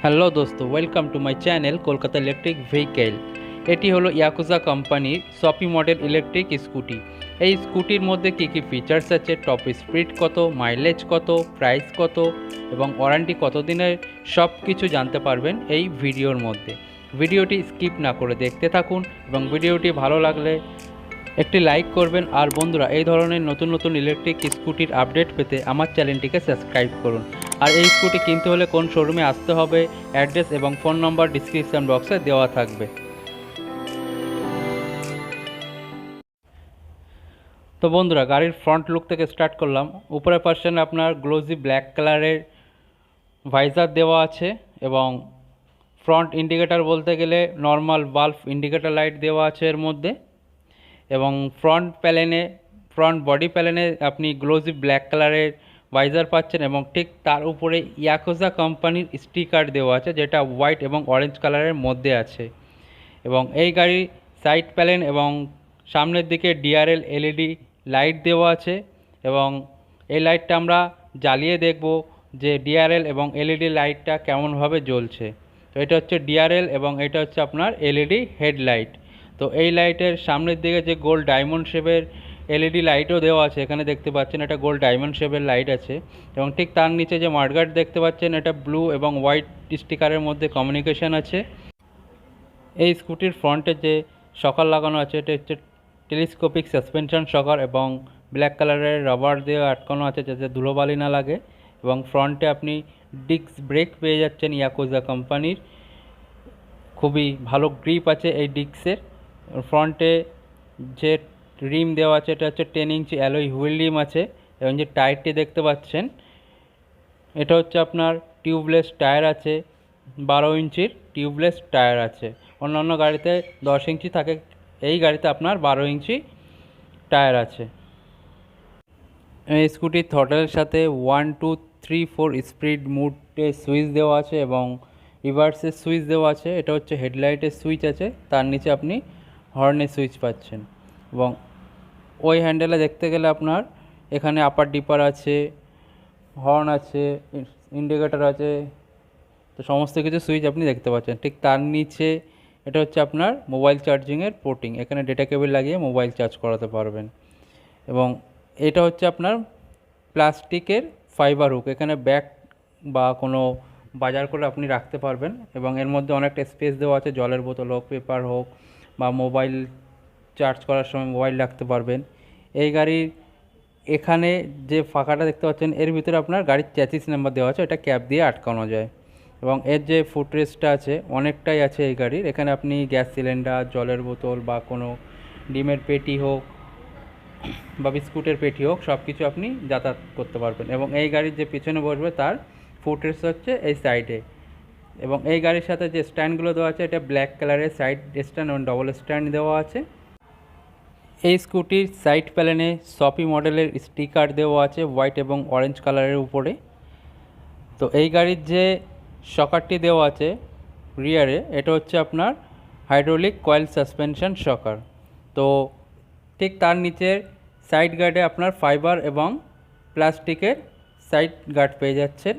Hello দোস্ত, welcome to my channel Kolkata electric vehicle. এটি হলো ইয়াকুজা কোম্পানির সফি মডেল ইলেকট্রিক স্কুটি। এই স্কুটির মধ্যে কী কী ফিচার্স আছে, টপ স্পিড কত, মাইলেজ কত, প্রাইস কত এবং ওয়ারেন্টি কত দিনের, সব কিছু জানতে পারবেন এই ভিডিওর মধ্যে। ভিডিওটি স্কিপ না করে দেখতে থাকুন এবং ভিডিওটি ভালো লাগলে একটি লাইক করবেন। আর বন্ধুরা, এই ধরনের নতুন নতুন ইলেকট্রিক স্কুটির আপডেট পেতে আমার চ্যানেলটিকে সাবস্ক্রাইব করুন। আর এই স্কুটি কিনতে হলে কোন শোরুমে আসতে হবে, অ্যাড্রেস এবং ফোন নম্বর ডিসক্রিপশন বক্সে দেওয়া থাকবে। তো বন্ধুরা, গাড়ির ফ্রন্ট লুক থেকে স্টার্ট করলাম। উপরের পার্সেন্ট আপনার গ্লোজি ব্ল্যাক কালারের ভাইজার দেওয়া আছে এবং ফ্রন্ট ইন্ডিকেটার বলতে গেলে নর্মাল বাল্ব ইন্ডিকেটার লাইট দেওয়া আছে এর মধ্যে। এবং ফ্রন্ট বডি প্যালেনে আপনি গ্লোজি ব্ল্যাক কালারের ভাইজার পাচ্ছেন এবং ঠিক তার উপরে ইয়াকুজা কোম্পানির স্টিকার দেওয়া আছে, যেটা হোয়াইট এবং অরেঞ্জ কালারের মধ্যে আছে। এবং এই গাড়ির সাইড প্যালেন এবং সামনের দিকে ডিআরএল এলইডি লাইট দেওয়া আছে এবং এই লাইটটা আমরা জ্বালিয়ে দেখব যে ডিআরএল এবং এলইডি লাইটটা কেমনভাবে জ্বলছে। তো এটা হচ্ছে ডিআরএল এবং এটা হচ্ছে আপনার এলইডি হেডলাইট। তো এই লাইটের সামনের দিকে যে গোল ডায়মন্ড শেপের এলইডি লাইটও দেওয়া আছে, এখানে দেখতে পাচ্ছেন এটা গোল ডায়মন্ড শেপের লাইট আছে। এবং ঠিক তার নিচে যে মাডগার্ড দেখতে পাচ্ছেন, এটা ব্লু এবং হোয়াইট স্টিকারের মধ্যে কমিউনিকেশন আছে। এই স্কুটির ফ্রন্টে যে শকার লাগানো আছে, এটা হচ্ছে টেলিস্কোপিক সাসপেনশন শকার এবং ব্ল্যাক কালারের রাবার দিয়ে আটকানো আছে যাতে ধুলোবালি না লাগে। এবং ফ্রন্টে আপনি ডিস্ক ব্রেক পেয়ে যাচ্ছেন ইয়াকুজা কোম্পানির। খুবই ভালো গ্রিপ আছে এই ডিস্কের। ফ্রন্টে যে রিম দেওয়া আছে, এটা হচ্ছে 10 ইঞ্চি অ্যালয় হুইল রিম আছে। এবং যে টায়ারটি দেখতে পাচ্ছেন, এটা হচ্ছে আপনার টিউবলেস টায়ার আছে, 12 ইঞ্চির টিউবলেস টায়ার আছে। অন্যান্য গাড়িতে 10 ইঞ্চি থাকে, এই গাড়িতে আপনার 12 ইঞ্চি টায়ার আছে। এই স্কুটির থ্রটেলের সাথে 1 2 3 4 স্পিড মোডে সুইচ দেওয়া আছে এবং রিভার্সের সুইচ দেওয়া আছে। এটা হচ্ছে হেডলাইটের সুইচ আছে, তার নিচে আপনি হর্নের সুইচ পাচ্ছেন। এবং ওই হ্যান্ডেলে দেখতে গেলে আপনার এখানে আপার ডিপার আছে, হর্ন আছে, ইন্ডিকেটর আছে। তো সমস্ত কিছু সুইচ আপনি দেখতে পাচ্ছেন। ঠিক তার নিচে এটা হচ্ছে আপনার মোবাইল চার্জিংয়ের পোর্টিং, এখানে ডেটা কেবল লাগিয়ে মোবাইল চার্জ করাতে পারবেন। এবং এটা হচ্ছে আপনার প্লাস্টিকের ফাইবার হুক, এখানে ব্যাগ বা কোনো বাজার করে আপনি রাখতে পারবেন। এবং এর মধ্যে অনেকটা স্পেস দেওয়া আছে, জলের বোতল হোক, পেপার হোক বা মোবাইল চার্জ করার সময় মোবাইল রাখতে পারবেন। এই গাড়ির এখানে যে ফাঁকাটা দেখতে পাচ্ছেন, এর ভিতরে আপনার গাড়ির চ্যাসিস নাম্বার দেওয়া আছে, এটা ক্যাপ দিয়ে আটকানো যায়। এবং এর যে ফুটরেস্টটা আছে অনেকটাই আছে এই গাড়ির। এখানে আপনি গ্যাস সিলিন্ডার, জলের বোতল বা কোনো ডিমের পেটি হোক বা বিস্কুটের পেটি হোক, সব কিছু আপনি যাতায়াত করতে পারবেন। এবং এই গাড়ির যে পিছনে বসবে তার ফুটরেস্ট হচ্ছে এই সাইডে। এবং এই গাড়ির সাথে যে স্ট্যান্ডগুলো দেওয়া আছে, এটা ব্ল্যাক কালারের সাইড স্ট্যান্ড এবং ডবল স্ট্যান্ড দেওয়া আছে। এই স্কুটির সাইড প্যানেলে সফি মডেলের স্টিকার দেওয়া আছে হোয়াইট এবং অরেঞ্জ কালারের উপরে। তো এই গাড়ির যে শকারটি দেওয়া আছে রিয়ারে, এটা হচ্ছে আপনার হাইড্রোলিক কয়েল সাসপেনশন শকার। তো ঠিক তার নিচের সাইড গার্ডে আপনার ফাইবার এবং প্লাস্টিকের সাইড গার্ড পেয়ে যাচ্ছেন।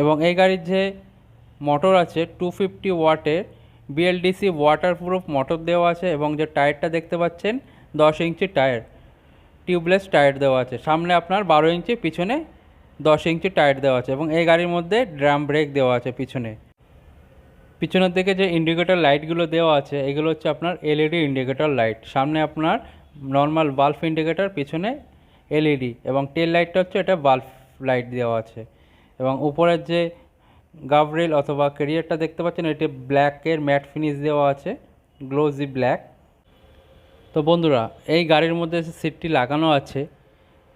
এবং এই গাড়ির যে মোটর আছে 250 ওয়াটের বিএলডিসি ওয়াটারপ্রুফ মোটর দেওয়া আছে। এবং যে টায়ারটা দেখতে পাচ্ছেন 10 ইঞ্চি টায়ার, টিউবলেস টায়ার দেওয়া আছে। সামনে আপনার 12 ইঞ্চি, পিছনে 10 ইঞ্চি টায়ার দেওয়া আছে। এবং এই গাড়ির মধ্যে ড্রাম ব্রেক দেওয়া আছে পিছনের দিকে যে ইন্ডিকেটর লাইটগুলো দেওয়া আছে, এগুলো হচ্ছে আপনার এলইডি ইন্ডিকেটর লাইট। সামনে আপনার নর্মাল বাল্ব ইন্ডিকেটর, পিছনে এলইডি এবং টেল লাইটটা হচ্ছে এটা বাল্ব লাইট দেওয়া আছে। এবং উপরের যে গাভরেল অথবা ক্যারিয়ারটা দেখতে পাচ্ছেন, এটি ব্ল্যাকের ম্যাট ফিনিশ দেওয়া আছে, গ্লোজি ব্ল্যাক। তো বন্ধুরা, এই গাড়ির মধ্যে যে সিটটি লাগানো আছে,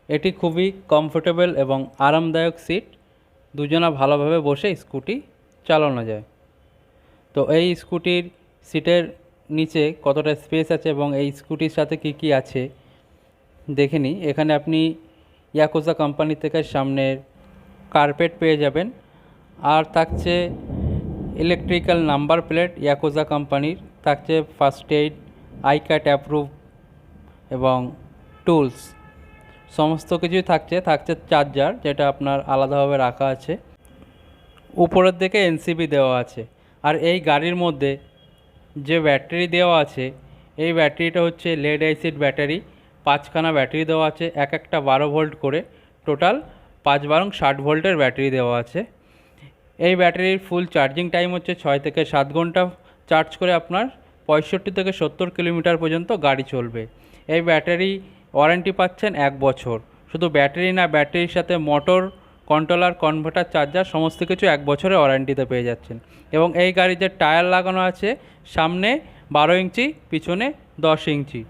এটি খুবই কমফোর্টেবল এবং আরামদায়ক সিট। দুজনা ভালোভাবে বসে স্কুটি চালানো যায়। তো এই স্কুটির সিটের নিচে কতটা স্পেস আছে এবং এই স্কুটির সাথে কি কি আছে দেখে নিই। এখানে আপনি ইয়াকুজা কোম্পানি থেকে সামনের কার্পেট পেয়ে যাবেন। আর থাকছে ইলেকট্রিক্যাল নাম্বার প্লেট ইয়াকুজা কোম্পানির, থাকছে ফার্স্ট এইড, আইক্যাট অ্যাপ্রুভ এবং টুলস, সমস্ত কিছুই থাকছে। চার্জার, যেটা আপনার আলাদাভাবে রাখা আছে। উপরের দিকে এনসিবি দেওয়া আছে। আর এই গাড়ির মধ্যে যে ব্যাটারি দেওয়া আছে, এই ব্যাটারিটা হচ্ছে লেড অ্যাসিড ব্যাটারি। 5খানা ব্যাটারি দেওয়া আছে, এক একটা 12 ভোল্ট করে, টোটাল 5 60 ভোল্টের ব্যাটারি দেওয়া আছে। এই ব্যাটারির ফুল চার্জিং টাইম হচ্ছে 6 থেকে 7 ঘন্টা। চার্জ করে আপনার 65 থেকে 70 কিলোমিটার পর্যন্ত গাড়ি চলবে। এই ব্যাটারি ওয়ারেন্টি পাচ্ছেন 1 বছর। শুধু ব্যাটারি না, ব্যাটারির সাথে মোটর, কন্ট্রোলার, কনভার্টার, চার্জার সমস্ত কিছু 1 বছরের ওয়ারেন্টিতে পেয়ে যাচ্ছেন। এবং এই গাড়ির যে টায়ার লাগানো আছে, সামনে 12 ইঞ্চি, পিছনে 10 ইঞ্চি।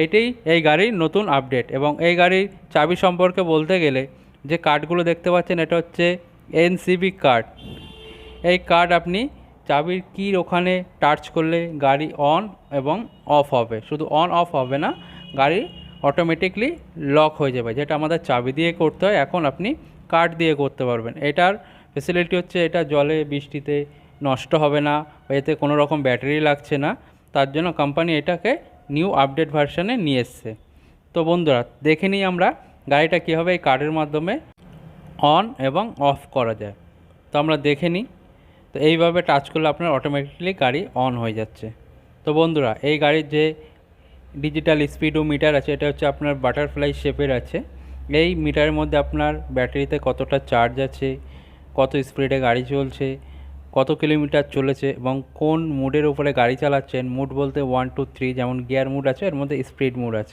এইটাই এই গাড়ির নতুন আপডেট। এবং এই গাড়ির চাবি সম্পর্কে বলতে গেলে, যে কার্ডগুলো দেখতে পাচ্ছেন, এটা হচ্ছে এনসিবি কার্ড। এই কার্ড আপনি চাবির কির ওখানে টাচ করলে গাড়ি অন এবং অফ হবে। শুধু অন অফ হবে না, গাড়ি অটোমেটিকলি লক হয়ে যাবে, যেটা আমাদের চাবি দিয়ে করতে হয়, এখন আপনি কার্ড দিয়ে করতে পারবেন। এটার ফেসিলিটি হচ্ছে এটা জলে বৃষ্টিতে নষ্ট হবে না, এতে কোনো রকম ব্যাটারি লাগছে না। তার জন্য কোম্পানি এটাকে নিউ আপডেট ভার্সনে নিয়ে এসছে। তো বন্ধুরা, দেখে নিই আমরা গাড়িটা কীভাবে এই কার্ডের মাধ্যমে অন এবং অফ করা যায়। তো আমরা দেখে নিই। তো এইভাবে টাচ করলে আপনার অটোমেটিকলি গাড়ি অন হয়ে যাচ্ছে। তো বন্ধুরা, এই গাড়ির যে ডিজিটাল স্পিডোমিটার আছে, এটা হচ্ছে আপনার বাটারফ্লাই শেপের আছে। এই মিটারের মধ্যে আপনার ব্যাটারিতে কতটা চার্জ আছে, কত স্পিডে গাড়ি চলছে, কত কিলোমিটার চলেছে এবং কোন মুডের উপরে গাড়ি চালাচ্ছেন। মুড বলতে 1 2 3, যেমন গিয়ার মুড আছে, এর মধ্যে স্পিড মুড আছে।